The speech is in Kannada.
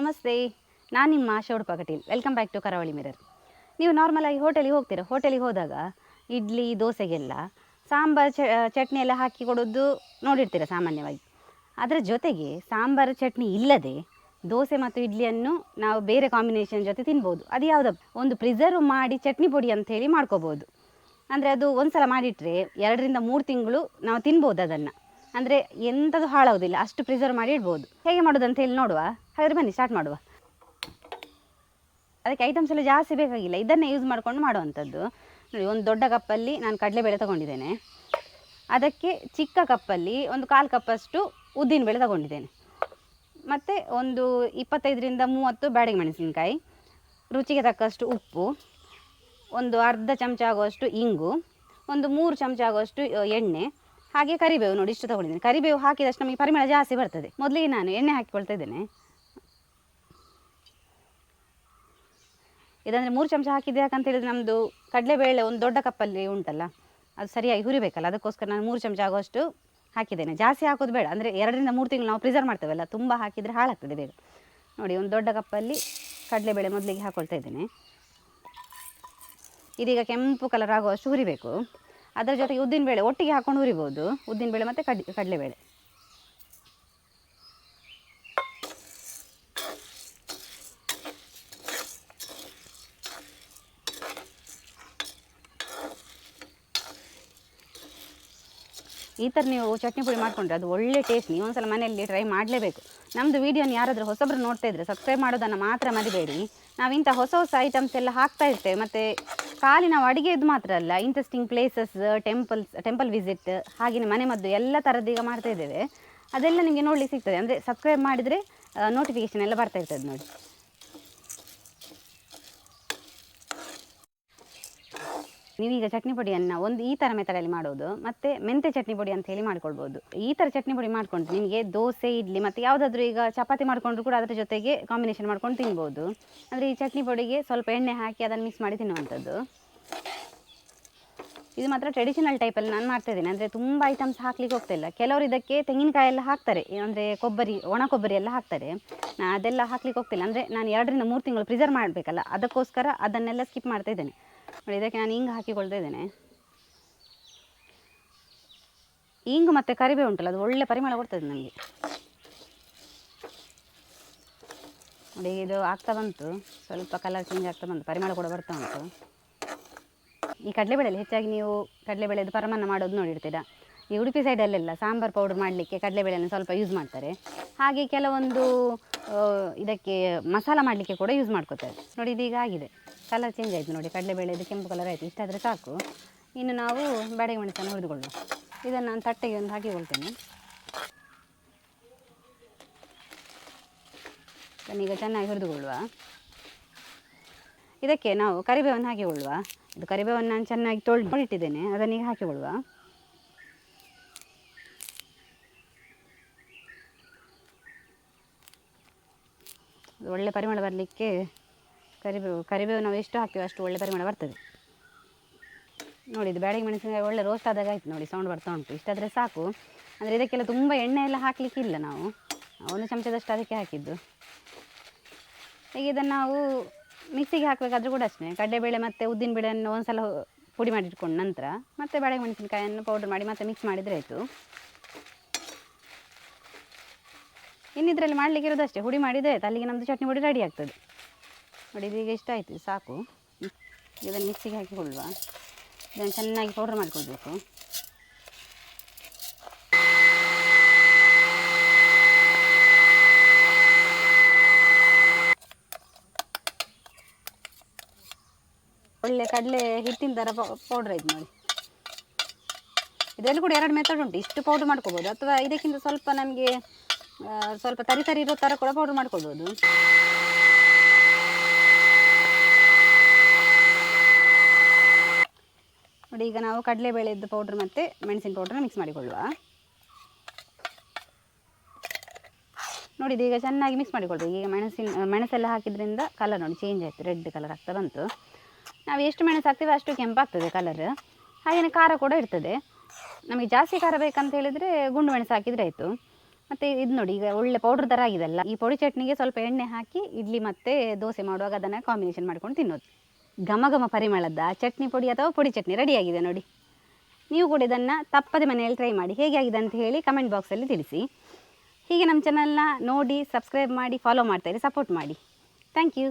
ನಮಸ್ತೆ, ನಾನು ನಿಮ್ಮ Asha Udupa Kateel. Welcome back to Karavali mirror. ನೀವು ನಾರ್ಮಲಾಗಿ ಹೋಟೆಲಿಗೆ ಹೋಗ್ತೀರಾ, ಹೋಟೆಲಿಗೆ ಹೋದಾಗ ಇಡ್ಲಿ ದೋಸೆಗೆಲ್ಲ ಸಾಂಬಾರು ಚಟ್ನಿ ಎಲ್ಲ ಹಾಕಿ ಕೊಡೋದು ನೋಡಿರ್ತೀರ ಸಾಮಾನ್ಯವಾಗಿ. ಅದರ ಜೊತೆಗೆ ಸಾಂಬಾರು ಚಟ್ನಿ ಇಲ್ಲದೆ ದೋಸೆ ಮತ್ತು ಇಡ್ಲಿಯನ್ನು ನಾವು ಬೇರೆ ಕಾಂಬಿನೇಷನ್ ಜೊತೆ ತಿನ್ಬೋದು. ಅದು ಯಾವುದಪ್ಪ, ಒಂದು ಪ್ರಿಸರ್ವ್ ಮಾಡಿ ಚಟ್ನಿ ಪುಡಿ ಅಂಥೇಳಿ ಮಾಡ್ಕೋಬೋದು. ಅಂದರೆ ಅದು ಒಂದು ಸಲ ಮಾಡಿಟ್ರೆ 2-3 ತಿಂಗಳು ನಾವು ತಿನ್ಬೋದು ಅದನ್ನು. ಅಂದರೆ ಎಂಥದ್ದು ಹಾಳಾಗೋದಿಲ್ಲ, ಅಷ್ಟು ಪ್ರಿಸರ್ವ್ ಮಾಡಿ ಇಡ್ಬೋದು. ಹೇಗೆ ಮಾಡೋದು ಅಂತ ಹೇಳಿ ನೋಡುವ. ಹಾಗಾದರೆ ಬನ್ನಿ ಸ್ಟಾರ್ಟ್ ಮಾಡುವ. ಅದಕ್ಕೆ ಐಟಮ್ಸ್ ಎಲ್ಲ ಜಾಸ್ತಿ ಬೇಕಾಗಿಲ್ಲ, ಇದನ್ನೇ ಯೂಸ್ ಮಾಡ್ಕೊಂಡು ಮಾಡುವಂಥದ್ದು. ನೋಡಿ, ಒಂದು ದೊಡ್ಡ ಕಪ್ಪಲ್ಲಿ ನಾನು ಕಡಲೆಬೇಳೆ ತೊಗೊಂಡಿದ್ದೇನೆ. ಅದಕ್ಕೆ ಚಿಕ್ಕ ಕಪ್ಪಲ್ಲಿ ಒಂದು 1/4 ಕಪ್ಪಷ್ಟು ಉದ್ದಿನಬೇಳೆ ತೊಗೊಂಡಿದ್ದೇನೆ. ಮತ್ತು ಒಂದು 25-30 ಬ್ಯಾಡಗಿ ಮೆಣಸಿನಕಾಯಿ, ರುಚಿಗೆ ತಕ್ಕಷ್ಟು ಉಪ್ಪು, ಒಂದು ಅರ್ಧ ಚಮಚ ಆಗುವಷ್ಟು ಇಂಗು, ಒಂದು 3 ಚಮಚ ಆಗುವಷ್ಟು ಎಣ್ಣೆ, ಹಾಗೆ ಕರಿಬೇವು. ನೋಡಿ, ಇಷ್ಟು ತೊಗೊಂಡಿದ್ದೇನೆ. ಕರಿಬೇವು ಹಾಕಿದಷ್ಟು ನಮಗೆ ಪರಿಮಳ ಜಾಸ್ತಿ ಬರ್ತದೆ. ಮೊದಲಿಗೆ ನಾನು ಎಣ್ಣೆ ಹಾಕಿಕೊಳ್ತಾ ಇದ್ದೇನೆ. ಇದಂದರೆ 3 ಚಮಚ ಹಾಕಿದ್ದೆ. ಯಾಕಂತ ಹೇಳಿದ್ರೆ ನಮ್ಮದು ಕಡಲೆಬೇಳೆ ಒಂದು ದೊಡ್ಡ ಕಪ್ಪಲ್ಲಿ ಉಂಟಲ್ಲ, ಅದು ಸರಿಯಾಗಿ ಹುರಿಬೇಕಲ್ಲ, ಅದಕ್ಕೋಸ್ಕರ ನಾನು 3 ಚಮಚ ಆಗುವಷ್ಟು ಹಾಕಿದ್ದೇನೆ. ಜಾಸ್ತಿ ಹಾಕೋದು ಬೇಡ, ಅಂದರೆ 2-3 ತಿಂಗಳು ನಾವು ಪ್ರಿಸರ್ವ್ ಮಾಡ್ತೇವಲ್ಲ, ತುಂಬ ಹಾಕಿದರೆ ಹಾಳಾಗ್ತದೆ ಬೇಗ. ನೋಡಿ, ಒಂದು ದೊಡ್ಡ ಕಪ್ಪಲ್ಲಿ ಕಡಲೆಬೇಳೆ ಮೊದಲಿಗೆ ಹಾಕ್ಕೊಳ್ತಾ ಇದ್ದೇನೆ. ಇದೀಗ ಕೆಂಪು ಕಲರ್ ಆಗುವಷ್ಟು ಹುರಿಬೇಕು. ಅದರ ಜೊತೆಗೆ ಉದ್ದಿನಬೇಳೆ ಒಟ್ಟಿಗೆ ಹಾಕ್ಕೊಂಡು ಹುರಿಬೋದು, ಉದ್ದಿನಬೇಳೆ ಮತ್ತು ಕಡಲೆಬೇಳೆ. ಈ ಥರ ನೀವು ಚಟ್ನಿ ಪುಡಿ ಮಾಡಿಕೊಂಡ್ರೆ ಅದು ಒಳ್ಳೆ ಟೇಸ್ಟ್. ನೀವು ಒಂದ್ಸಲ ಮನೆಯಲ್ಲಿ ಟ್ರೈ ಮಾಡಲೇಬೇಕು. ನಮ್ಮದು ವೀಡಿಯೋನ ಯಾರಾದರೂ ಹೊಸಬ್ರು ನೋಡ್ತಾ ಇದ್ದರೆ ಸಬ್ಸ್ಕ್ರೈಬ್ ಮಾಡೋದನ್ನು ಮಾತ್ರ ಮರಿಬೇಡಿ. ನಾವು ಇಂಥ ಹೊಸ ಹೊಸ ಐಟಮ್ಸ್ ಎಲ್ಲ ಹಾಕ್ತಾ ಇರ್ತೇವೆ. ಮತ್ತು ಖಾಲಿ ನಾವು ಅಡುಗೆದು ಮಾತ್ರ ಅಲ್ಲ, ಇಂಟ್ರೆಸ್ಟಿಂಗ್ ಪ್ಲೇಸಸ್, ಟೆಂಪಲ್ ವಿಸಿಟ್, ಹಾಗೆಯೇ ಮನೆ ಮದ್ದು ಎಲ್ಲ ಥರದ್ದು ಈಗ ಮಾಡ್ತಾ ಇದ್ದೇವೆ. ಅದೆಲ್ಲ ನಿಮಗೆ ನೋಡಲಿಕ್ಕೆ ಸಿಗ್ತದೆ. ಅಂದರೆ ಸಬ್ಸ್ಕ್ರೈಬ್ ಮಾಡಿದರೆ ನೋಟಿಫಿಕೇಷನ್ ಎಲ್ಲ ಬರ್ತಾ ಇರ್ತದೆ ನೋಡಿ. ನೀವೀಗ ಚಟ್ನಿ ಪುಡಿಯನ್ನು ಒಂದು ಈ ಥರ ಮೆಥಡಲ್ಲಿ ಮಾಡೋದು, ಮತ್ತು ಮೆಂತ್ಯ ಚಟ್ನಿ ಪುಡಿ ಅಂತ ಹೇಳಿ ಮಾಡ್ಕೊಳ್ಬೋದು. ಈ ಥರ ಚಟ್ನಿ ಪುಡಿ ಮಾಡ್ಕೊಂಡು ನಿಮಗೆ ದೋಸೆ, ಇಡ್ಲಿ ಮತ್ತು ಯಾವುದಾದ್ರೂ ಈಗ ಚಪಾತಿ ಮಾಡಿಕೊಂಡ್ರು ಕೂಡ ಅದರ ಜೊತೆಗೆ ಕಾಂಬಿನೇಷನ್ ಮಾಡ್ಕೊಂಡು ತಿನ್ಬೋದು. ಅಂದರೆ ಈ ಚಟ್ನಿ ಪುಡಿಗೆ ಸ್ವಲ್ಪ ಎಣ್ಣೆ ಹಾಕಿ ಅದನ್ನು ಮಿಕ್ಸ್ ಮಾಡಿ ತಿನ್ನುವಂಥದ್ದು. ಇದು ಮಾತ್ರ ಟ್ರೆಡಿಷನಲ್ ಟೈಪಲ್ಲಿ ನಾನು ಮಾಡ್ತಾಯಿದ್ದೀನಿ. ಅಂದರೆ ತುಂಬ ಐಟಮ್ಸ್ ಹಾಕ್ಲಿಕ್ಕೆ ಹೋಗ್ತಾಯಿಲ್ಲ. ಕೆಲವರು ಇದಕ್ಕೆ ತೆಂಗಿನಕಾಯಿ ಎಲ್ಲ ಹಾಕ್ತಾರೆ, ಅಂದರೆ ಒಣ ಕೊಬ್ಬರಿ ಎಲ್ಲ ಹಾಕ್ತಾರೆ. ನಾನು ಅದೆಲ್ಲ ಹಾಕ್ಲಿಕ್ಕೆ ಹೋಗ್ತಿಲ್ಲ. ಅಂದರೆ ನಾನು 2-3 ತಿಂಗಳು ಪ್ರಿಸರ್ವ್ ಮಾಡಬೇಕಲ್ಲ, ಅದಕ್ಕೋಸ್ಕರ ಅದನ್ನೆಲ್ಲ ಸ್ಕಿಪ್ ಮಾಡ್ತಾಯಿದ್ದೇನೆ. ನೋಡಿ, ಇದಕ್ಕೆ ನಾನು ಇಂಗು ಹಾಕಿಕೊಳ್ತಾ ಇದ್ದೇನೆ. ಇಂಗು ಮತ್ತು ಕರಿಬೇವು ಉಂಟಲ್ಲ, ಅದು ಒಳ್ಳೆ ಪರಿಮಳ ಕೊಡ್ತದೆ ನನಗೆ. ನೋಡಿ, ಇದು ಆಗ್ತಾ ಬಂತು, ಸ್ವಲ್ಪ ಕಲರ್ ಚೇಂಜ್ ಆಗ್ತಾ ಬಂತು, ಪರಿಮಳ ಕೂಡ ಬರ್ತಾ ಉಂಟು. ಈ ಕಡಲೆಬೇಳೆಯಲ್ಲಿ ಹೆಚ್ಚಾಗಿ ನೀವು ಕಡಲೆಬೇಳೆದು ಪರಮನ್ನ ಮಾಡೋದು ನೋಡಿರ್ತೀರ. ಈ ಉಡುಪಿ ಸೈಡಲ್ಲೆಲ್ಲ ಸಾಂಬಾರು ಪೌಡರ್ ಮಾಡಲಿಕ್ಕೆ ಕಡಲೆಬೇಳೆಯನ್ನು ಸ್ವಲ್ಪ ಯೂಸ್ ಮಾಡ್ತಾರೆ. ಹಾಗೆ ಕೆಲವೊಂದು ಇದಕ್ಕೆ ಮಸಾಲ ಮಾಡಲಿಕ್ಕೆ ಕೂಡ ಯೂಸ್ ಮಾಡ್ಕೋತಾರೆ. ನೋಡಿ, ಇದೀಗ ಆಗಿದೆ, ಕಲರ್ ಚೇಂಜ್ ಆಯಿತು. ನೋಡಿ, ಕಡಲೆಬೇಳೆದು ಕೆಂಪು ಕಲರ್ ಆಯಿತು. ಇಷ್ಟಾದರೆ ಸಾಕು. ಇನ್ನು ನಾವು ಬ್ಯಾಡಗಿ ಮೆಣಸನ್ನು ಹುರಿದುಕೊಳ್ಳುವ. ಇದನ್ನು ನಾನು ತಟ್ಟೆಗೆ ಒಂದು ಹಾಕಿಕೊಳ್ತೇನೆ. ಈಗ ಚೆನ್ನಾಗಿ ಹುರಿದುಕೊಳ್ಳುವ. ಇದಕ್ಕೆ ನಾವು ಕರಿಬೇವನ್ನು ಹಾಕಿಕೊಳ್ಳುವ. ಇದು ಕರಿಬೇವನ್ನು ನಾನು ಚೆನ್ನಾಗಿ ತೊಳೆದಿಟ್ಟಿದ್ದೇನೆ, ಅದನ್ನೀಗ ಹಾಕಿಕೊಳ್ಳುವ. ಒಳ್ಳೆ ಪರಿಮಳ ಬರಲಿಕ್ಕೆ ಕರಿಬೇವು ನಾವು ಎಷ್ಟು ಹಾಕ್ತೀವಿ ಅಷ್ಟು ಒಳ್ಳೆ ಪರಿಮಳ ಬರ್ತದೆ. ನೋಡಿ, ಇದು ಬ್ಯಾಡಗಿ ಮೆಣಸಿನಕಾಯಿ ಒಳ್ಳೆ ರೋಸ್ಟ್ ಆದಾಗ ಆಯಿತು. ನೋಡಿ, ಸೌಂಡ್ ಬರ್ತಾ ಉಂಟು. ಇಷ್ಟಾದರೆ ಸಾಕು. ಅಂದರೆ ಇದಕ್ಕೆಲ್ಲ ತುಂಬ ಎಣ್ಣೆ ಎಲ್ಲ ಹಾಕಲಿಕ್ಕಿಲ್ಲ, ನಾವು 1 ಚಮಚದಷ್ಟು ಅದಕ್ಕೆ ಹಾಕಿದ್ದು. ಈಗ ಇದನ್ನು ನಾವು ಮಿಕ್ಸಿಗೆ ಹಾಕಬೇಕಾದ್ರೂ ಕೂಡ ಅಷ್ಟೇ, ಕಡಲೆಬೇಳೆ ಮತ್ತು ಉದ್ದಿನಬೇಳೆಯನ್ನು ಒಂದು ಸಲ ಪುಡಿ ಮಾಡಿಟ್ಕೊಂಡು ನಂತರ ಮತ್ತೆ ಬ್ಯಾಡಗಿ ಮೆಣಸಿನಕಾಯನ್ನು ಪೌಡರ್ ಮಾಡಿ ಮತ್ತೆ ಮಿಕ್ಸ್ ಮಾಡಿದರೆ ಆಯಿತು. ಇನ್ನಿದ್ರಲ್ಲಿ ಮಾಡಲಿಕ್ಕೆ ಇರೋದಷ್ಟೇ, ಹುಡಿ ಮಾಡಿದರೆ ಆಯಿತು. ಅಲ್ಲಿಗೆ ನಮ್ಮದು ಚಟ್ನಿ ಪುಡಿ ರೆಡಿ ಆಗ್ತದೆ. ನೋಡಿ, ಇದೀಗ ಇಷ್ಟ ಆಯಿತು, ಸಾಕು. ಇದನ್ನು ಮಿಕ್ಸಿಗೆ ಹಾಕಿಕೊಳ್ಳುವ. ಇದನ್ನು ಚೆನ್ನಾಗಿ ಪೌಡರ್ ಮಾಡಿಕೊಳ್ಬೇಕು. ಒಳ್ಳೆ ಕಡಲೆ ಹಿಟ್ಟಿನ ಥರ ಪೌಡ್ರ್ ಆಯಿತು ನೋಡಿ. ಇದರಲ್ಲಿ ಕೂಡ 2 ಮೆಥಡ್ ಉಂಟು. ಇಷ್ಟು ಪೌಡ್ರ್ ಮಾಡ್ಕೋಬೋದು, ಅಥವಾ ಇದಕ್ಕಿಂತ ಸ್ವಲ್ಪ ನಮಗೆ ಸ್ವಲ್ಪ ತರಿ ಇರೋ ಥರ ಕೂಡ ಪೌಡ್ರ್ ಮಾಡ್ಕೊಳ್ಬೋದು. ನೋಡಿ, ಈಗ ನಾವು ಕಡಲೆಬೇಳೆದ್ದು ಪೌಡ್ರ್ ಮತ್ತು ಮೆಣಸಿನ ಪೌಡ್ರನ್ನ ಮಿಕ್ಸ್ ಮಾಡಿಕೊಳ್ಳುವ. ನೋಡಿ, ಇದೀಗ ಚೆನ್ನಾಗಿ ಮಿಕ್ಸ್ ಮಾಡಿಕೊಳ್ಬೇಕು. ಈಗ ಮೆಣಸೆಲ್ಲ ಹಾಕಿದ್ರಿಂದ ಕಲರ್ ನೋಡಿ ಚೇಂಜ್ ಆಯಿತು, ರೆಡ್ ಕಲರ್ ಆಗ್ತಾ ಬಂತು. ನಾವು ಎಷ್ಟು ಮೆಣಸು ಹಾಕ್ತೀವಿ ಅಷ್ಟು ಕೆಂಪಾಗ್ತದೆ ಕಲರ್. ಹಾಗೆಯೇ ಖಾರ ಕೂಡ ಇರ್ತದೆ. ನಮಗೆ ಜಾಸ್ತಿ ಖಾರ ಬೇಕಂತ ಹೇಳಿದರೆ ಗುಂಡು ಮೆಣಸು ಹಾಕಿದರೆ ಆಯಿತು. ಮತ್ತು ಇದು ನೋಡಿ ಈಗ ಒಳ್ಳೆ ಪೌಡ್ರ್ ಥರ ಆಗಿದೆಲ್ಲ. ಈ ಪೊಡಿ ಚಟ್ನಿಗೆ ಸ್ವಲ್ಪ ಎಣ್ಣೆ ಹಾಕಿ ಇಡ್ಲಿ ಮತ್ತು ದೋಸೆ ಮಾಡುವಾಗ ಅದನ್ನು ಕಾಂಬಿನೇಷನ್ ಮಾಡ್ಕೊಂಡು ತಿನ್ನೋದು. ಘಮ ಘಮ ಪರಿಮಳದ ಚಟ್ನಿ ಪುಡಿ ಅಥವಾ ಪೊಡಿ ಚಟ್ನಿ ರೆಡಿಯಾಗಿದೆ ನೋಡಿ. ನೀವು ಕೂಡ ಇದನ್ನು ತಪ್ಪದೆ ಮನೆಯಲ್ಲಿ ಟ್ರೈ ಮಾಡಿ. ಹೇಗೆ ಆಗಿದೆ ಅಂತ ಹೇಳಿ ಕಮೆಂಟ್ ಬಾಕ್ಸಲ್ಲಿ ತಿಳಿಸಿ. ಹೀಗೆ ನಮ್ಮ ಚಾನಲ್ನ ನೋಡಿ ಸಬ್ಸ್ಕ್ರೈಬ್ ಮಾಡಿ ಫಾಲೋ ಮಾಡ್ತಾಯಿರಿ, ಸಪೋರ್ಟ್ ಮಾಡಿ. Thank you.